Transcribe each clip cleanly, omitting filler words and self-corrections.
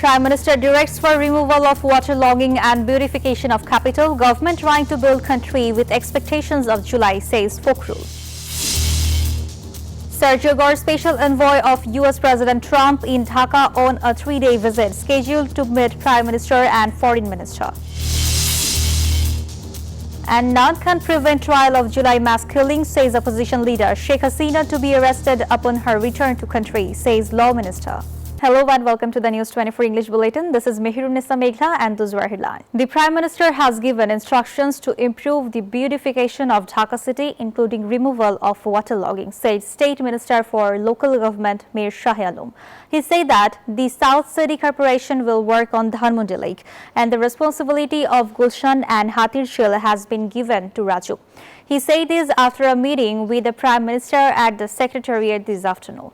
Prime Minister directs for removal of waterlogging and beautification of capital. Government trying to build country with expectations of July, says Fokhrul. Sergio Gore, special envoy of US President Trump in Dhaka on a 3-day visit, scheduled to meet Prime Minister and Foreign Minister. And none can prevent trial of July mass killing, says opposition leader. Sheikh Hasina to be arrested upon her return to country, says Law Minister. Hello and welcome to the News 24 English Bulletin. This is Mehirunisa Meghla and those were headlines. The Prime Minister has given instructions to improve the beautification of Dhaka city, including removal of waterlogging, said State Minister for Local Government Mir Shah Alam. He said that the South City Corporation will work on Dhanmondi Lake and the responsibility of Gulshan and Hatir Shil has been given to Raju. He said this after a meeting with the Prime Minister at the Secretariat this afternoon.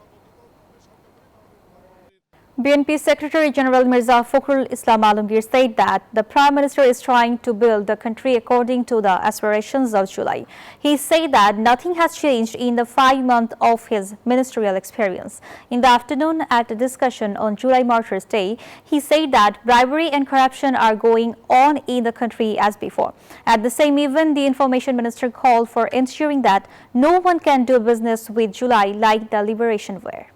BNP Secretary General Mirza Fakhrul Islam Alamgir said that the Prime Minister is trying to build the country according to the aspirations of July. He said that nothing has changed in the 5 months of his ministerial experience. In the afternoon at a discussion on July Martyrs Day, he said that bribery and corruption are going on in the country as before. At the same event, the Information Minister called for ensuring that no one can do business with July like the Liberation War.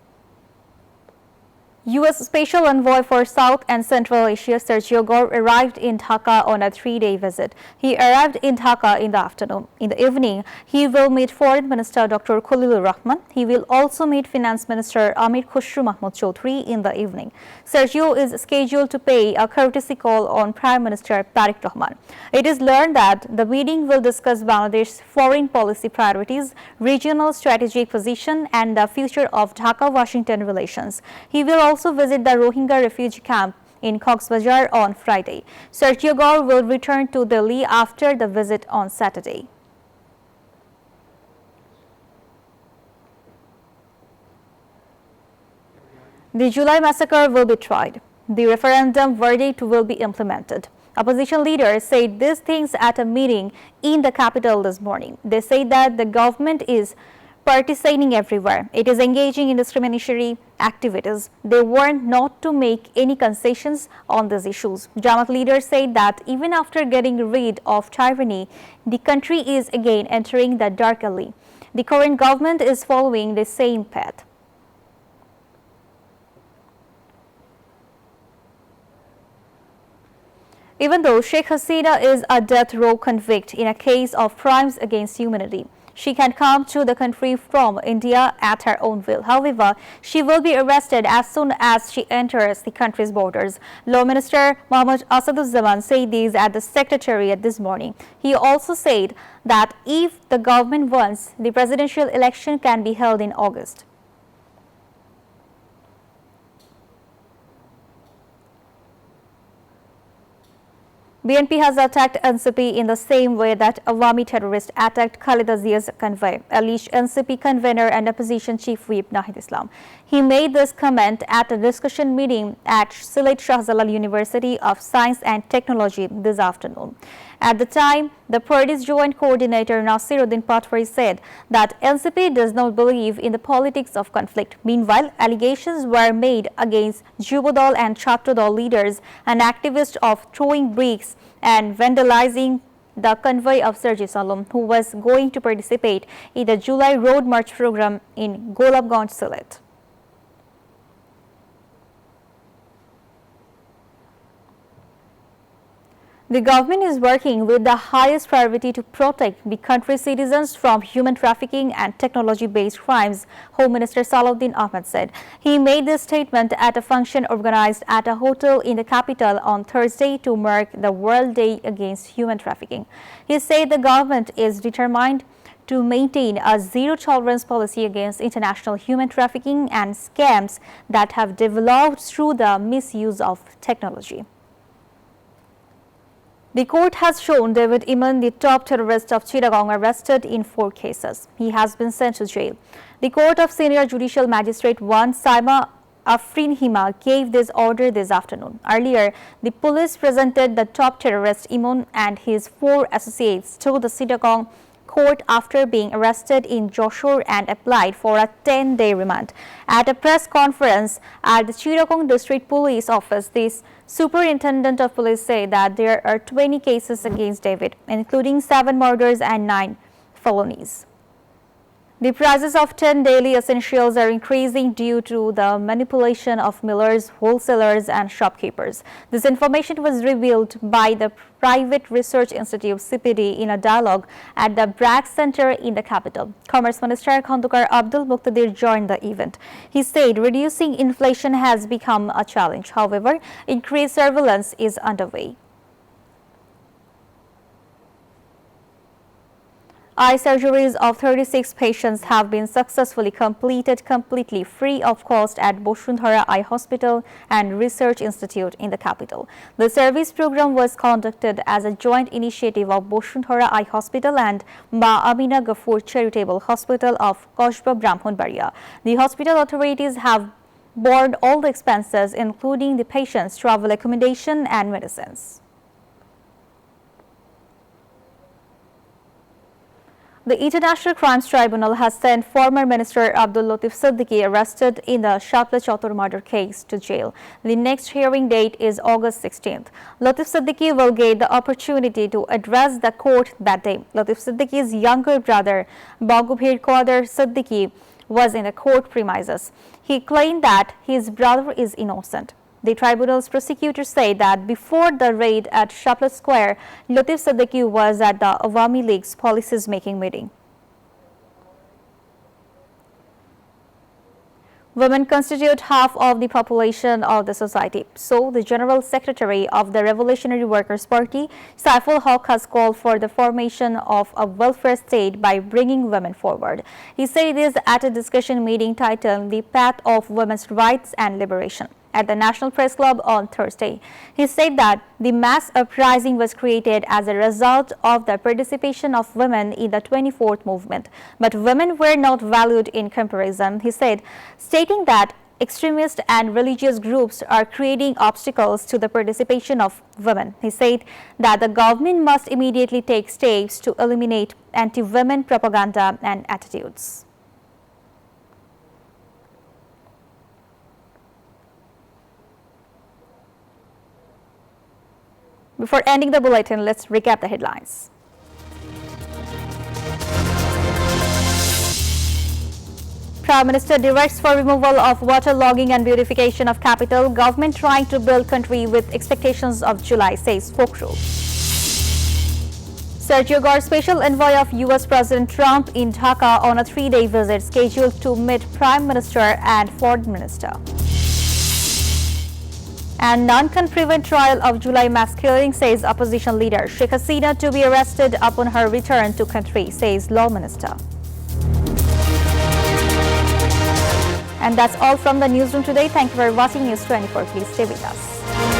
U.S. Special Envoy for South and Central Asia Sergio Gore arrived in Dhaka on a 3-day visit. He arrived in Dhaka in the afternoon. In the evening, he will meet Foreign Minister Dr. Khalilur Rahman. He will also meet Finance Minister Amir Khusru Mahmood Chaudhry in the evening. Sergio is scheduled to pay a courtesy call on Prime Minister Tariq Rahman. It is learned that the meeting will discuss Bangladesh's foreign policy priorities, regional strategic position, and the future of Dhaka-Washington relations. He will also visit the Rohingya refugee camp in Cox's Bazar on Friday. Sergio Gore will return to Delhi after the visit on Saturday. The July massacre will be tried. The referendum verdict will be implemented. Opposition leaders said these things at a meeting in the capital this morning. They say that the government is partisaning everywhere. It is engaging in discriminatory activities. They warned not to make any concessions on these issues. Jamaat leaders said that even after getting rid of tyranny, the country is again entering the dark alley. The current government is following the same path. Even though Sheikh Hasina is a death row convict in a case of crimes against humanity, she can come to the country from India at her own will. However, she will be arrested as soon as she enters the country's borders. Law Minister Mohammad Asaduzzaman said this at the Secretariat this morning. He also said that if the government wants, the presidential election can be held in August. BNP has attacked NCP in the same way that Awami terrorists attacked Khaleda Zia's convoy, alleged NCP convener and opposition chief whip Nahid Islam. He made this comment at a discussion meeting at Sylhet Shah Jalal University of Science and Technology this afternoon. At the time, the party's joint coordinator Nasiruddin Patwari said that NCP does not believe in the politics of conflict. Meanwhile, allegations were made against Jubodal and Chhatrodal leaders and activists of throwing bricks and vandalizing the convoy of Sergio Salom, who was going to participate in the July Road March program in Golabganj, Sylhet. The government is working with the highest priority to protect the country's citizens from human trafficking and technology-based crimes, Home Minister Salahuddin Ahmed said. He made this statement at a function organized at a hotel in the capital on Thursday to mark the World Day Against Human Trafficking. He said the government is determined to maintain a zero-tolerance policy against international human trafficking and scams that have developed through the misuse of technology. The court has shown David Iman, the top terrorist of Chittagong, arrested in 4 cases. He has been sent to jail. The Court of Senior Judicial Magistrate 1, Saima Afrin Hima, gave this order this afternoon. Earlier, the police presented the top terrorist Iman and his 4 associates to the Chittagong court after being arrested in Joshore and applied for a 10-day remand. At a press conference at the Chittagong District Police Office, the Superintendent of Police said that there are 20 cases against David, including 7 murders and 9 felonies. The prices of 10 daily essentials are increasing due to the manipulation of millers, wholesalers and shopkeepers. This information was revealed by the Private Research Institute (CPD) in a dialogue at the Bragg Center in the capital. Commerce Minister Khandukar Abdul Muqtadir joined the event. He said reducing inflation has become a challenge. However, increased surveillance is underway. Eye surgeries of 36 patients have been successfully completed completely free of cost at Boshundhara Eye Hospital and Research Institute in the capital. The service program was conducted as a joint initiative of Boshundhara Eye Hospital and Ma Amina Ghafoor Charitable Hospital of Koshba Brahmanbaria. The hospital authorities have borne all the expenses, including the patient's travel accommodation and medicines. The International Crimes Tribunal has sent former Minister Abdul Latif Siddiqui, arrested in the Shapla Chatur murder case, to jail. The next hearing date is August 16th. Latif Siddiqui will get the opportunity to address the court that day. Latif Siddiqui's younger brother, Bagubhir Qadir Siddiqui, was in the court premises. He claimed that his brother is innocent. The tribunal's prosecutors say that before the raid at Shapla Square, Latif Siddiqui was at the Awami League's policies-making meeting. Women constitute half of the population of the society. So, the General Secretary of the Revolutionary Workers' Party, Saiful Haq, has called for the formation of a welfare state by bringing women forward. He said this at a discussion meeting titled "The Path of Women's Rights and Liberation" at the National Press Club on Thursday. He said that the mass uprising was created as a result of the participation of women in the 24th movement, but women were not valued in comparison, he said, stating that extremist and religious groups are creating obstacles to the participation of women. He said that the government must immediately take steps to eliminate anti-women propaganda and attitudes. Before ending the bulletin, let's recap the headlines. Prime Minister directs for removal of water logging and beautification of capital. Government trying to build country with expectations of July, says Fokru. Sergio Gore, special envoy of US President Trump in Dhaka on a 3-day visit, scheduled to meet Prime Minister and Foreign Minister. And none can prevent trial of July mass killing, says opposition leader. Sheikh Hasina to be arrested upon her return to country, says Law Minister. And that's all from the newsroom today. Thank you for watching News 24. Please stay with us.